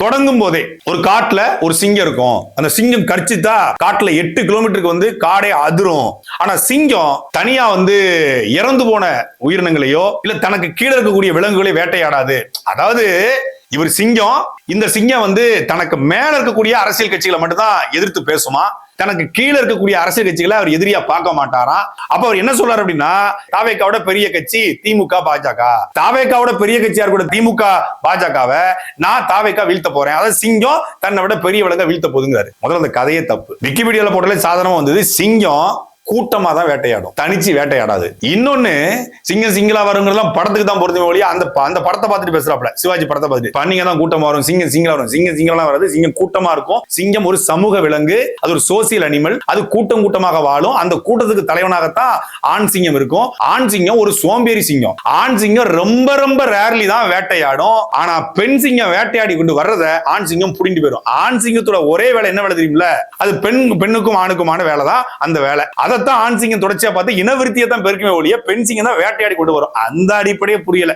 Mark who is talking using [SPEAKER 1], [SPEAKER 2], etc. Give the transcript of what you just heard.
[SPEAKER 1] தொடங்கும் போதே ஒரு காட்டுல ஒரு சிங்கம் இருக்கும். அந்த சிங்கம் கடிச்சுட்டா காட்டுல 8 கிலோமீட்டருக்கு வந்து காடே அதிரும். ஆனா சிங்கம் தனியா வந்து இறந்து போன உயிரினங்களையோ இல்ல தனக்கு கீழே இருக்கக்கூடிய விலங்குகளையோ வேட்டையாடாது. அதாவது இவர் சிங்கம், இந்த சிங்கம் வந்து தனக்கு மேல இருக்கக்கூடிய அரசியல் கட்சிகளை மட்டும்தான் எதிர்த்து பேசுமா, தனக்கு கீழே இருக்கக்கூடிய அரசியல் கட்சிகளை அவர் எதிரியா பார்க்க மாட்டாராம். அப்ப அவர் என்ன சொல்றாரு அப்படின்னா, தாவேக்காவோட பெரிய கட்சி திமுக பாஜக, தாவேக்காவோட பெரிய கட்சியா கூட திமுக பாஜகவை நான் தாவேக்கா வீழ்த்த போறேன், அதாவது சிங்கம் தன்னை விட பெரிய விலங்க வீழ்த்த போதுங்கிறாரு. முதல்ல அந்த கதையே தப்பு. விக்கிபீடியால போட்டாலே சாதாரணமா வந்தது, சிங்கம் கூட்டமா தான் வேட்டையாடும், தனிச்சு வேட்டையாடாது. இன்னொன்னு, சிங்கம் சிங்களா வருங்கிறதெல்லாம் படத்துக்கு தான் பொறுத்த வழியா அந்த படத்தை பார்த்துட்டு பேசுறாப்ல, சிவாஜி படத்தை பார்த்துட்டு பண்ணீங்க தான் கூட்டமா வரும், சிங்கம் சிங்களா வரும். சிங்கம் சிங்களா வராது, சிங்கம் கூட்டமா இருக்கும். சிங்கம் ஒரு சமூக விலங்கு, அது ஒரு சோசியல் அனிமல், அது கூட்டம் கூட்டமாக வாழும். அந்த கூட்டத்துக்கு தலைவனாகத்தான் ஆண் சிங்கம் இருக்கும். ஆண் சிங்கம் ஒரு சோம்பேறி சிங்கம். ஆண் சிங்கம் ரொம்ப ரொம்ப ரேர்லி தான் வேட்டையாடும். ஆனா பெண் சிங்கம் வேட்டையாடி கொண்டு வர்றத ஆண் சிங்கம் புடிங்கிட்டு போயிடும். ஆண் சிங்கத்தோட ஒரே வேலை என்ன வேலை தெரியுமில்ல, அது பெண்ணுக்கும் ஆணுக்குமான வேலை தான் அந்த வேலை. அதைத்தான் ஆண் சிங்கம் தொடர்ச்சியா பார்த்து இனவிருத்தியை தான் பெருக்குமே ஒழிய பெண் சிங்கம் தான் வேட்டையாடி கொண்டு வரும். அந்த அடிப்படையே புரியல.